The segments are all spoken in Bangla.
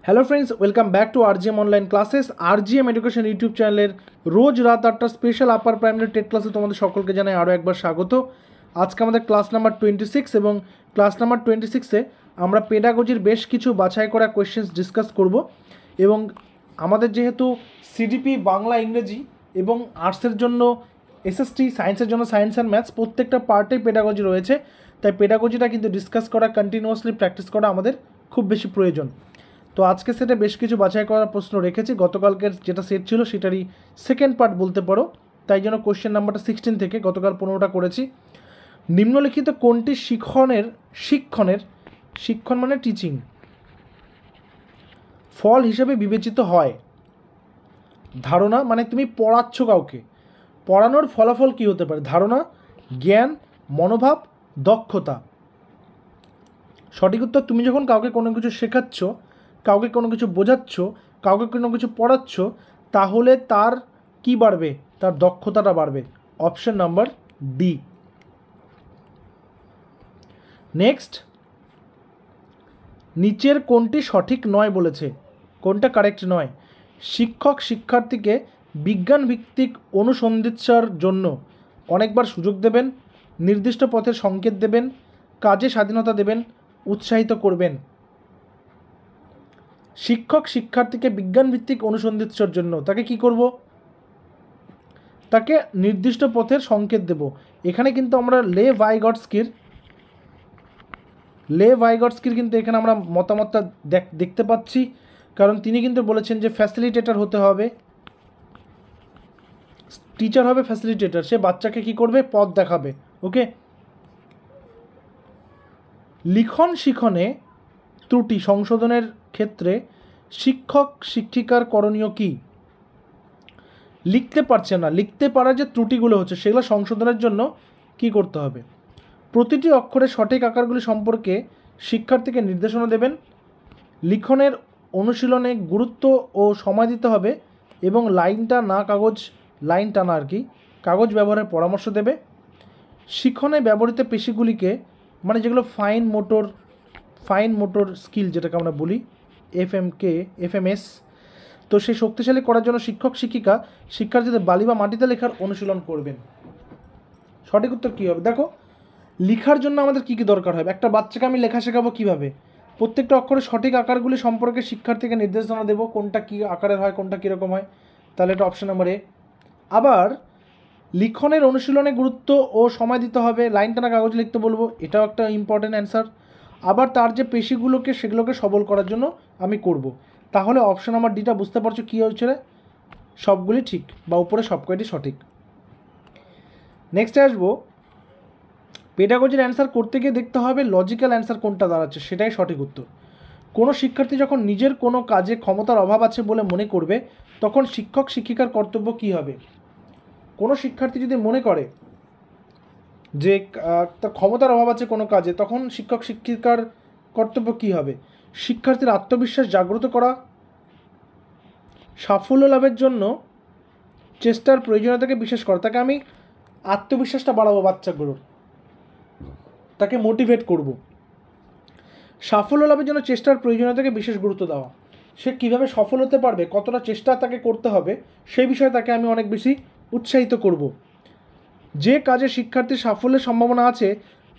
Hello friends, welcome back to RGM online classes. RGM education YouTube চ্যানেলের রোজ রাত 8টা স্পেশাল আপার প্রাইমারি টেট ক্লাসে তোমাদের সকলকে জানাই আরও একবার স্বাগত। আজকে আমাদের ক্লাস নাম্বার 26 এবং ক্লাস নাম্বার 26-এ আমরা পেডাগজির বেশ কিছু বাছাই করা কোয়েশ্চেন্স ডিসকাস করব। এবং আমাদের যেহেতু সিডিপি বাংলা ইংরেজি এবং আর্টসের জন্য এসএসটি, সায়েন্সের জন্য সায়েন্স অ্যান্ড ম্যাথস, প্রত্যেকটা পার্টেই পেডাগজি রয়েছে। তাই পেডাগজিটা কিন্তু ডিসকাস করা, কন্টিনিউয়াসলি প্র্যাকটিস করা আমাদের খুব বেশি প্রয়োজন। তো আজকে সেটে বেশ কিছু বাছাই করার প্রশ্ন রেখেছি। গতকালকের যেটা সেট ছিল সেটারই সেকেন্ড পার্ট বলতে পারো, তাই জন্য কোশ্চেন নাম্বারটা 16 থেকে গতকাল 15টা করেছি। নিম্নলিখিত কোনটি শিক্ষণ মানে টিচিং ফল হিসেবে বিবেচিত হয়? ধারণা মানে তুমি পড়াচ্ছ কাউকে, পড়ানোর ফলাফল কী হতে পারে? ধারণা, জ্ঞান, মনোভাব, দক্ষতা। সঠিক উত্তর, তুমি যখন কাউকে কোনো কিছু শেখাচ্ছ, কাউকে কোনো কিছু বোঝাচ্ছ, কাউকে কোনো কিছু পড়াচ্ছ, তাহলে তার কি বাড়বে? তার দক্ষতাটা বাড়বে। Option number D. নেক্সট, নিচের কোনটি সঠিক নয় বলেছে? কোনটা কারেক্ট নয়? শিক্ষক শিক্ষার্থীকে বিজ্ঞান ভিত্তিক অনুসন্ধিৎসার জন্য অনেকবার সুযোগ দেবেন, নির্দিষ্ট পথের সংকেত দেবেন, কাজে স্বাধীনতা দেবেন, উৎসাহিত করবেন। শিক্ষক শিক্ষার্থীকে বিজ্ঞান ভিত্তিক অনুসন্ধিৎসার জন্য তাকে কি করব? তাকে নির্দিষ্ট পথের সংকেত দেব। এখানে কিন্তু আমরা লে ভাইগটস্কির কিন্তু এখানে আমরা মতামতটা দেখতে পাচ্ছি, কারণ তিনি কিন্তু বলেছেন যে ফ্যাসিলিটেটর হতে হবে, টিচার হবে ফ্যাসিলিটেটর, সে বাচ্চাকে কি করবে? পথ দেখাবে। ওকে। লিখন শিখনে ত্রুটি সংশোধনের ক্ষেত্রে শিক্ষক শিক্ষিকার করণীয় কি? লিখতে পারছে না, লিখতে পারার যে ত্রুটিগুলো হচ্ছে সেগুলো সংশোধনের জন্য কি করতে হবে? প্রতিটি অক্ষরের সঠিক আকারগুলি সম্পর্কে শিক্ষার্থীকে নির্দেশনা দেবেন, লিখনের অনুশীলনে গুরুত্ব ও সময় দিতে হবে এবং লাইন টানা কাগজ ব্যবহারের পরামর্শ দেবে। শিখনে ব্যবহৃত পেশিগুলিকে, মানে যেগুলো ফাইন মোটর স্কিল যেটাকে আমরা বলি, এফএমএস, তো সেই শক্তিশালী করার জন্য শিক্ষক শিক্ষিকা শিক্ষার্থীদের বালি বা মাটিতে লেখার অনুশীলন করবেন। সঠিক উত্তর কী হবে? দেখো, লেখার জন্য আমাদের কী কী দরকার হবে? একটা বাচ্চাকে আমি লেখা শেখাবো কীভাবে? প্রত্যেকটা অক্ষরের সঠিক আকারগুলি সম্পর্কে শিক্ষার্থীকে নির্দেশনা দেবো, কোনটা কী আকারের হয়, কোনটা কীরকম হয়। তাহলে এটা অপশন নাম্বার এ। আবার লিখনের অনুশীলনে গুরুত্ব ও সময় দিতে হবে, লাইন টানা কাগজ লিখতে বলবো, এটাও একটা ইম্পর্টেন্ট অ্যান্সার। আবার তার যে পেশিগুলোকে সেগুলোকে সবল করার জন্য আমি করব। তাহলে অপশন নাম্বার ডিটা বুঝতে পারছো কী হয়েছে? সবগুলি ঠিক, বা উপরে সব কয়টি সঠিক। নেক্সটে আসবো, পেডাগজির অ্যান্সার করতে গিয়ে দেখতে হবে লজিক্যাল অ্যান্সার কোনটা দাঁড়াচ্ছে, সেটাই সঠিক উত্তর। কোনো শিক্ষার্থী যখন নিজের কোনো কাজে ক্ষমতার অভাব আছে বলে মনে করবে, তখন শিক্ষক শিক্ষিকার কর্তব্য কী হবে? কোনো শিক্ষার্থী যদি মনে করে যে তার ক্ষমতার অভাব আছে কোনো কাজে, তখন শিক্ষক শিক্ষিকার কর্তব্য কী হবে? শিক্ষার্থীর আত্মবিশ্বাস জাগ্রত করা, সাফল্য লাভের জন্য চেষ্টার প্রয়োজনীয়তাকে বিশেষ করা, তাকে আমি আত্মবিশ্বাসটা বাড়াবো, বাচ্চাগুলোর তাকে মোটিভেট করব। সাফল্য লাভের জন্য চেষ্টার প্রয়োজনীয়তাকে বিশেষ গুরুত্ব দেওয়া, সে কীভাবে সফল হতে পারবে, কতটা চেষ্টা তাকে করতে হবে, সেই বিষয়ে তাকে আমি অনেক বেশি উৎসাহিত করব। যে কাজে শিক্ষার্থীর সাফল্যের সম্ভাবনা আছে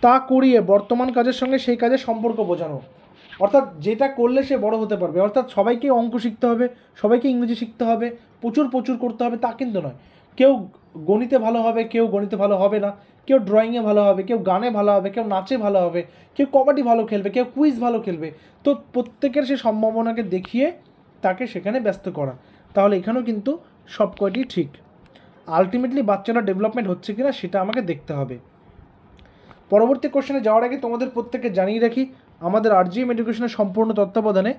তা করিয়ে বর্তমান কাজের সঙ্গে সেই কাজের সম্পর্ক বোঝানো, অর্থাৎ যেটা করলে সে বড় হতে পারবে। অর্থাৎ সবাইকে অঙ্ক শিখতে হবে, সবাইকে ইংরেজি শিখতে হবে, প্রচুর করতে হবে তা কিন্তু নয়। কেউ গণিতে ভালো হবে, কেউ গণিতে ভালো হবে না, কেউ ড্রয়িংয়ে ভালো হবে, কেউ গানে ভালো হবে, কেউ নাচে ভালো হবে, কেউ কবাডি ভালো খেলবে, কেউ কুইজ ভালো খেলবে। তো প্রত্যেকের সেই সম্ভাবনাকে দেখিয়ে তাকে সেখানে ব্যস্ত করা। তাহলে এখানেও কিন্তু সব কয়টি ঠিক। আলটিমেটলি বাচ্চারা ডেভেলপমেন্ট হচ্ছে কিনা সেটা আমাকে দেখতে হবে। পরবর্তী কোশ্চেনে যাওয়ার আগে তোমাদের প্রত্যেককে জানিয়ে রাখি, আমাদের আরজিএম এডুকেশনের সম্পূর্ণ তত্ত্বাবধানে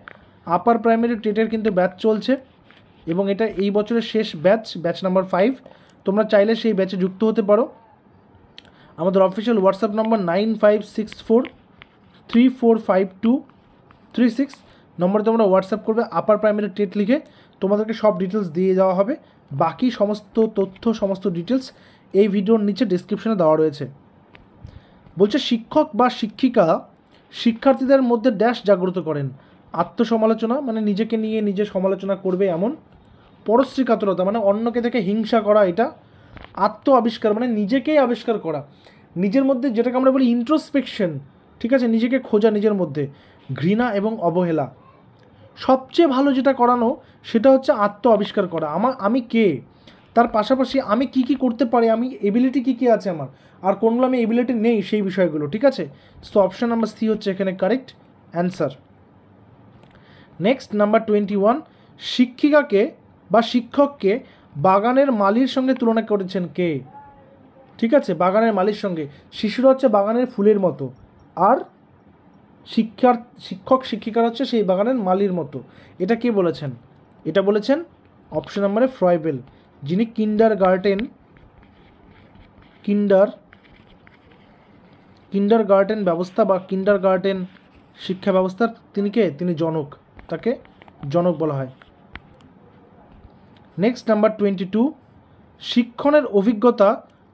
আপার প্রাইমারি টেটের কিন্তু ব্যাচ চলছে এবং এটা এই বছরের শেষ ব্যাচ নাম্বার 5। তোমরা চাইলে সেই ব্যাচে যুক্ত হতে পারো। আমাদের অফিসিয়াল হোয়াটসঅ্যাপ নম্বর 9564345236 নম্বরে তোমরা হোয়াটসঅ্যাপ করবে, আপার প্রাইমারি টেট লিখে তোমাদেরকে সব ডিটেলস দিয়ে দেওয়া হবে। বাকি সমস্ত তথ্য, সমস্ত ডিটেলস এই ভিডিওর নিচে ডেসক্রিপশনে দেওয়া রয়েছে। বলছে শিক্ষক বা শিক্ষিকা শিক্ষার্থীদের মধ্যে ড্যাশ জাগ্রত করেন। আত্মসমালোচনা মানে নিজেকে নিয়ে নিজে সমালোচনা করবে এমন। পরশ্রী কাতরতা মানে অন্যকে থেকে হিংসা করা, এটা। আত্ম আবিষ্কার মানে নিজেকেই আবিষ্কার করা, নিজের মধ্যে যেটাকে আমরা বলি ইন্ট্রোস্পেকশন, ঠিক আছে, নিজেকে খোঁজা নিজের মধ্যে। ঘৃণা এবং অবহেলা। সবচেয়ে ভালো যেটা করানো সেটা হচ্ছে আত্ম আবিষ্কার করা, আমি কে, তার পাশাপাশি আমি কি কি করতে পারি, আমি এবিলিটি কী কী আছে আমার, আর কোনগুলো আমি এবিলিটি নেই সেই বিষয়গুলো, ঠিক আছে। সো অপশান নাম্বার সি হচ্ছে এখানে কারেক্ট অ্যান্সার। নেক্সট নাম্বার 21, শিক্ষিকাকে বা শিক্ষককে বাগানের মালির সঙ্গে তুলনা করেছেন কে? ঠিক আছে, বাগানের মালির সঙ্গে। শিশুরা হচ্ছে বাগানের ফুলের মতো, আর শিক্ষক শিক্ষিকারা হচ্ছে সেই বাগানের মালির মতো। এটা কে বলেছেন? এটা বলেছেন অপশন নম্বরে ফ্রয়েবেল, যিনি কিন্ডার গার্ডেন ব্যবস্থা বা কিন্ডার গার্ডেন শিক্ষা ব্যবস্থার তিনি জনক, তাকে জনক বলা হয়। নেক্সট নাম্বার 22, শিক্ষণের অভিজ্ঞতা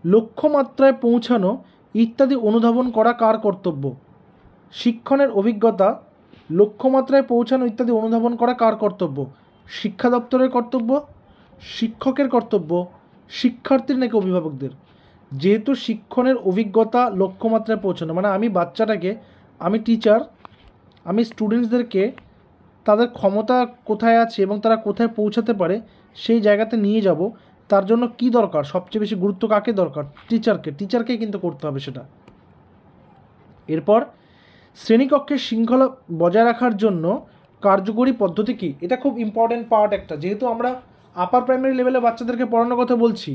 লক্ষ্যমাত্রায় পৌঁছানো ইত্যাদি অনুধাবন করা কার কর্তব্য? শিক্ষণের অভিজ্ঞতা লক্ষ্যমাত্রায় পৌঁছানো ইত্যাদি অনুধাবন করা কার কর্তব্য? শিক্ষা দপ্তরের কর্তব্য, শিক্ষকের কর্তব্য, শিক্ষার্থীর নাকি অভিভাবকদের? যেহেতু শিক্ষণের অভিজ্ঞতা লক্ষ্যমাত্রায় পৌঁছানো মানে আমি বাচ্চাটাকে, আমি টিচার, আমি স্টুডেন্টসদেরকে তাদের ক্ষমতা কোথায় আছে এবং তারা কোথায় পৌঁছাতে পারে সেই জায়গাতে নিয়ে যাব। তার জন্য কি দরকার? সবচেয়ে বেশি গুরুত্ব কাকে দরকার? টিচারকেই কিন্তু করতে হবে সেটা। এরপর শ্রেণীকক্ষের শৃঙ্খলা বজায় রাখার জন্য কার্যকরী পদ্ধতি কী? এটা খুব ইম্পর্ট্যান্ট পার্ট একটা, যেহেতু আমরা আপার প্রাইমারি লেভেলে বাচ্চাদেরকে পড়ানোর কথা বলছি,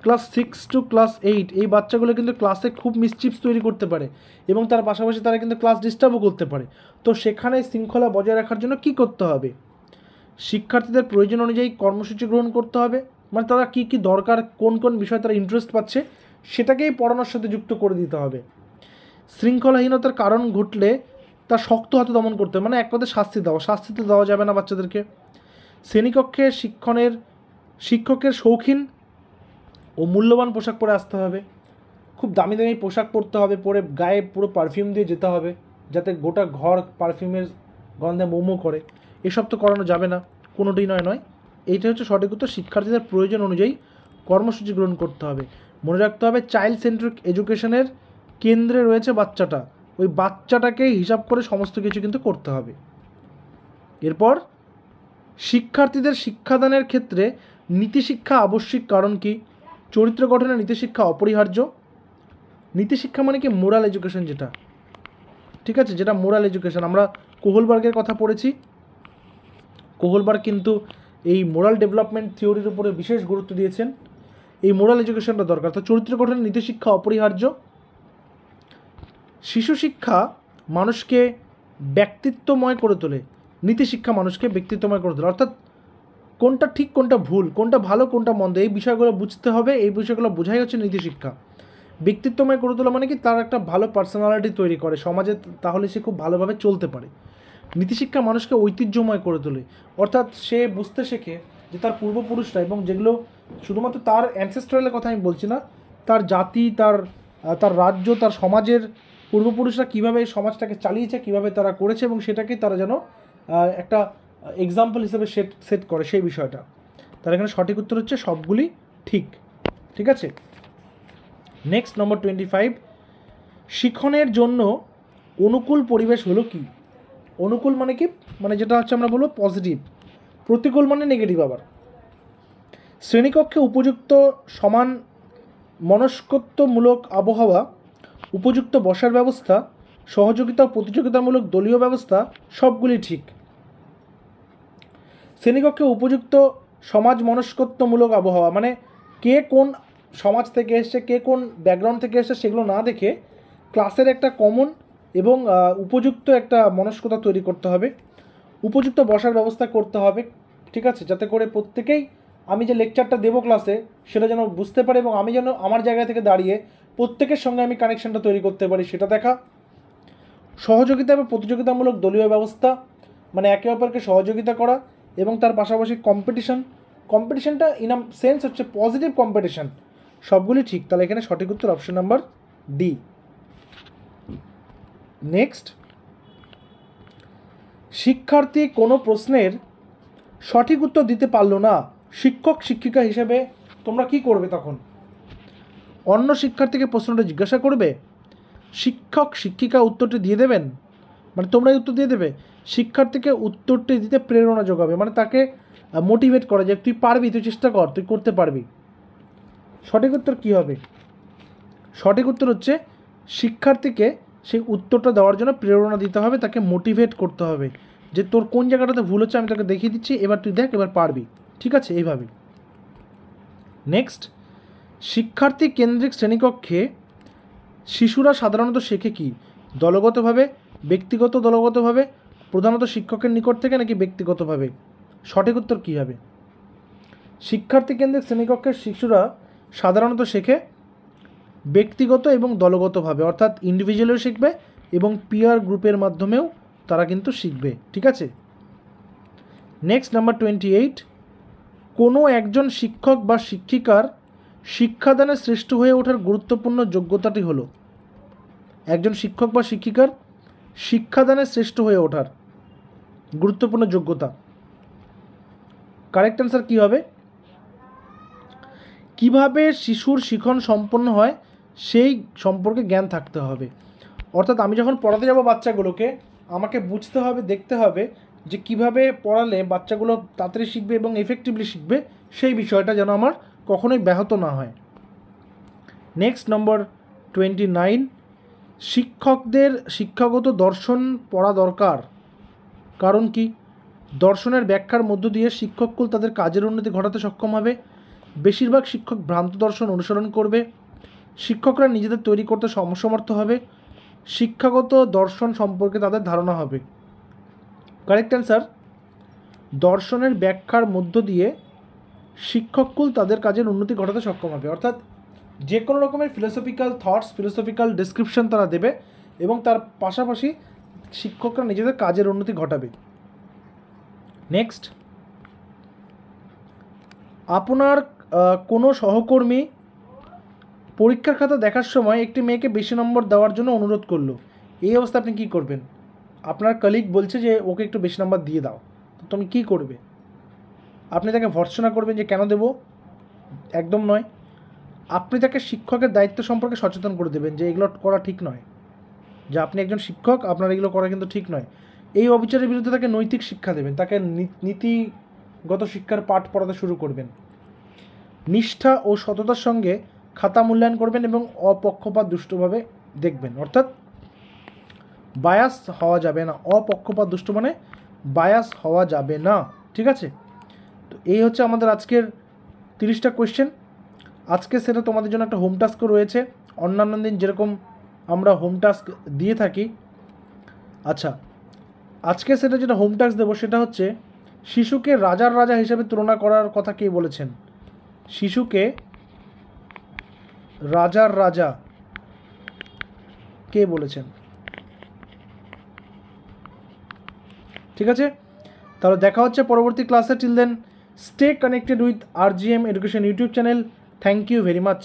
ক্লাস 6 to ক্লাস 8 এই বাচ্চাগুলো কিন্তু ক্লাসে খুব মিসচিপস তৈরি করতে পারে এবং তার পাশাপাশি তারা কিন্তু ক্লাস ডিস্টার্বও করতে পারে। তো সেখানে শৃঙ্খলা বজায় রাখার জন্য কি করতে হবে? শিক্ষার্থীদের প্রয়োজন অনুযায়ী কর্মসূচি গ্রহণ করতে হবে, মানে তারা কী কী দরকার, কোন কোন বিষয়ে তারা ইন্টারেস্ট পাচ্ছে সেটাকেই পড়ানোর সাথে যুক্ত করে দিতে হবে। শৃঙ্খলাহীনতার কারণ ঘটলে তা শক্ত হাতে দমন করতে হবে, মানে এক কথায় শাস্তি তো দেওয়া যাবে না বাচ্চাদেরকে। শ্রেণীকক্ষে শিক্ষকের শৌখিন ও মূল্যবান পোশাক পরে আসতে হবে, খুব দামি দামি পোশাক পরতে হবে, পরে গায়ে পুরো পারফিউম দিয়ে যেতে হবে যাতে গোটা ঘর পারফিউমের গন্ধে মোমো করে, এসব তো করানো যাবে না, কোনোটাই নয়। এইটা হচ্ছে সঠিক উত্তর। শিক্ষার্থীদের প্রয়োজন অনুযায়ী কর্মসূচি গ্রহণ করতে হবে। মনে রাখতে হবে চাইল্ড সেন্ট্রিক এডুকেশনের কেন্দ্রে রয়েছে বাচ্চাটা, ওই বাচ্চাটাকে হিসাব করে সমস্ত কিছু কিন্তু করতে হবে। এরপর শিক্ষার্থীদের শিক্ষাদানের ক্ষেত্রে নীতিশিক্ষা আবশ্যিক কারণ কি? চরিত্র গঠনে নীতিশিক্ষা অপরিহার্য। নীতিশিক্ষা মানে কি? মোরাল এডুকেশন, যেটা ঠিক আছে, যেটা মোরাল এডুকেশন। আমরা কোহলবার্গের কথা পড়েছি, কোহলবার্গ কিন্তু এই মোরাল ডেভেলপমেন্ট থিওরির উপরে বিশেষ গুরুত্ব দিয়েছেন। এই মোরাল এডুকেশনটা দরকার। তো চরিত্র গঠনে নীতিশিক্ষা অপরিহার্য। শিশু শিক্ষা মানুষকে ব্যক্তিত্বময় করে তোলে, নীতিশিক্ষা মানুষকে ব্যক্তিত্বময় করে তোলে, অর্থাৎ কোনটা ঠিক কোনটা ভুল, কোনটা ভালো কোনটা মন্দ, এই বিষয়গুলো বুঝতে হবে। এই বিষয়গুলো বোঝাই হচ্ছে নীতিশিক্ষা। ব্যক্তিত্বময় করে তোলা মানে কি? তার একটা ভালো পার্সোনালিটি তৈরি করে সমাজে, তাহলে সে খুব ভালোভাবে চলতে পারে। নীতিশিক্ষা মানুষকে ঐতিহ্যময় করে তোলে, অর্থাৎ সে বুঝতে শেখে যে তার পূর্বপুরুষরা, এবং যেগুলো শুধুমাত্র তার অ্যানসেস্ট্রালের কথা আমি বলছি না, তার জাতি, তার রাজ্য, তার সমাজের পূর্বপুরুষরা কীভাবে এই সমাজটাকে চালিয়েছে, কীভাবে তারা করেছে, এবং সেটাকে তারা যেন একটা এক্সাম্পল হিসেবে সেট করে সেই বিষয়টা। তার এখানে সঠিক উত্তর হচ্ছে সবগুলি ঠিক আছে। নেক্সট নম্বর 25, শিক্ষণের জন্য অনুকূল পরিবেশ হলো কি? অনুকূল মানে কি? মানে যেটা হচ্ছে আমরা বলবো পজিটিভ। প্রতিকূল মানে নেগেটিভ। আবার শ্রেণীকক্ষে উপযুক্ত সমান মনস্কত্বমূলক আবহাওয়া, উপযুক্ত বসার ব্যবস্থা, সহযোগিতা ও প্রতিযোগিতামূলক দলীয় ব্যবস্থা, সবগুলি ঠিক। শ্রেণীকক্ষে উপযুক্ত সমাজ মনস্কত্বমূলক আবহাওয়া মানে কে কোন সমাজ থেকে এসছে, কে কোন ব্যাকগ্রাউন্ড থেকে এসছে সেগুলো না দেখে ক্লাসের একটা কমন এবং উপযুক্ত একটা মনস্কতা তৈরি করতে হবে। উপযুক্ত বসার ব্যবস্থা করতে হবে, ঠিক আছে, যাতে করে প্রত্যেকেই আমি যে লেকচারটা দেবো ক্লাসে সেটা যেন বুঝতে পারে, এবং আমি যেন আমার জায়গা থেকে দাঁড়িয়ে প্রত্যেকের সঙ্গে আমি কানেকশনটা তৈরি করতে পারি সেটা দেখা। সহযোগিতা এবং প্রতিযোগিতামূলক দলীয় ব্যবস্থা মানে একে অপরকে সহযোগিতা করা, এবং তার পাশাপাশি কম্পিটিশনটা ইন আ সেন্স হচ্ছে পজিটিভ কম্পিটিশন, সবগুলি ঠিক। তাহলে এখানে সঠিক উত্তর অপশন নাম্বার ডি। নেক্সট, শিক্ষার্থী কোনো প্রশ্নের সঠিক উত্তর দিতে পারলো না, শিক্ষক শিক্ষিকা হিসেবে তোমরা কি করবে তখন? অন্য শিক্ষার্থীকে প্রশ্নটা জিজ্ঞাসা করবে, শিক্ষক শিক্ষিকা উত্তরটি দিয়ে দেবেন, মানে তোমরাই উত্তর দিয়ে দেবে, শিক্ষার্থীকে উত্তরটি দিতে প্রেরণা যোগাবে, মানে তাকে মোটিভেট করে যে তুই পারবি, তুই চেষ্টা কর, তুই করতে পারবি। সঠিক উত্তর কী হবে? সঠিক উত্তর হচ্ছে শিক্ষার্থীকে সেই উত্তরটা দেওয়ার জন্য প্রেরণা দিতে হবে, তাকে মোটিভেট করতে হবে যে তোর কোন জায়গাটাতে ভুল হচ্ছে আমি তোকে দেখিয়ে দিচ্ছি, এবার তুই দেখ, এবার পারবি, ঠিক আছে, এইভাবে। নেক্সট, শিক্ষার্থী কেন্দ্রিক শ্রেণীকক্ষে শিশুরা সাধারণত শেখে কি? দলগতভাবে, ব্যক্তিগত দলগতভাবে, প্রধানত শিক্ষকের নিকট থেকে, নাকি ব্যক্তিগতভাবে? সঠিক উত্তর কী হবে? শিক্ষার্থী কেন্দ্রিক শ্রেণীকক্ষের শিশুরা সাধারণত শেখে ব্যক্তিগত এবং দলগতভাবে, অর্থাৎ ইন্ডিভিজুয়ালিও শিখবে এবং পিয়ার গ্রুপের মাধ্যমেও তারা কিন্তু শিখবে, ঠিক আছে। নেক্সট, নাম্বার 28, কোনো একজন শিক্ষক বা শিক্ষিকার শিক্ষাদানে শ্রেষ্ঠ হয়ে ওঠার গুরুত্বপূর্ণ যোগ্যতাটি হলো, একজন শিক্ষক বা শিক্ষিকার শিক্ষাদানে শ্রেষ্ঠ হয়ে ওঠার গুরুত্বপূর্ণ যোগ্যতা। কারেক্ট অ্যান্সার কী হবে? কিভাবে শিশুর শিখন সম্পন্ন হয় সেই সম্পর্কে জ্ঞান থাকতে হবে। অর্থাৎ আমি যখন পড়াতে যাব বাচ্চাগুলোকে, আমাকে বুঝতে হবে, দেখতে হবে যে কিভাবে পড়ালে বাচ্চাগুলো তাড়াতাড়ি শিখবে এবং এফেক্টিভলি শিখবে, সেই বিষয়টা যেন আমার কখনোই ব্যাহত না হয়। নেক্সট, নম্বর 29, শিক্ষকদের শিক্ষাগত দর্শন পড়া দরকার, কারণ কি? দর্শনের ব্যাখ্যার মধ্য দিয়ে শিক্ষককুল তাদের কাজের উন্নতি ঘটাতে সক্ষম হবে। বেশিরভাগ শিক্ষক ভ্রান্ত দর্শন অনুসরণ করবে। শিক্ষকরা নিজেদের তৈরি করতে সমর্থ হবে। শিক্ষাগত দর্শন সম্পর্কে তাদের ধারণা হবে। কারেক্ট অ্যান্সার, দর্শনের ব্যাখ্যার মধ্য দিয়ে শিক্ষককুল তাদের কাজের উন্নতি ঘটাতে সক্ষম হবে, অর্থাৎ যে কোনো রকমের ফিলোসফিক্যাল থটস, ফিলোসফিক্যাল ডেসক্রিপশন তারা দেবে এবং তার পাশাপাশি শিক্ষকরা নিজেদের কাজের উন্নতি ঘটাবে। নেক্সট, আপনার কোনো সহকর্মী পরীক্ষার খাতা দেখার সময় একটি মেয়েকে বেশি নম্বর দেওয়ার জন্য অনুরোধ করলো, এই অবস্থা আপনি কী করবেন? আপনার কলিগ বলছে যে ওকে একটু বেশি নম্বর দিয়ে দাও, তো তুমি কী করবে? আপনি তাকে ভর্ৎসনা করবেন যে কেন দেব? একদম নয়। আপনি তাকে শিক্ষকের দায়িত্ব সম্পর্কে সচেতন করে দেবেন যে এগুলো করা ঠিক নয়, যে আপনি একজন শিক্ষক, আপনার এগুলো করা কিন্তু ঠিক নয়। এই অবিচারের বিরুদ্ধে তাকে নৈতিক শিক্ষা দেবেন, তাকে নীতিগত শিক্ষার পাঠ পড়াতে শুরু করবেন। নিষ্ঠা ও সততার সঙ্গে খাতা মূল্যায়ন করবেন এবং অপক্ষপাত দুষ্টভাবে দেখবেন, অর্থাৎ বায়াস হওয়া যাবে না। অপক্ষপাত দুষ্ট মানে বায়াস হওয়া যাবে না, ঠিক আছে। তো এই হচ্ছে আমাদের আজকের 30টা কোয়েশ্চেন। আজকে সেটা তোমাদের জন্য একটা হোম টাস্কও রয়েছে, অন্যান্য দিন যেরকম আমরা হোম টাস্ক দিয়ে থাকি। আচ্ছা, আজকে সেটা যেটা হোম টাস্ক দেবো সেটা হচ্ছে শিশুকে রাজার রাজা হিসেবে তুলনা করার কথা কে বলেছেন? শিশুকে রাজার রাজা কে বলেছেন? ঠিক আছে, তাহলে দেখা হচ্ছে পরবর্তী ক্লাসে। Till then stay connected with RGM education YouTube channel. Thank you very much.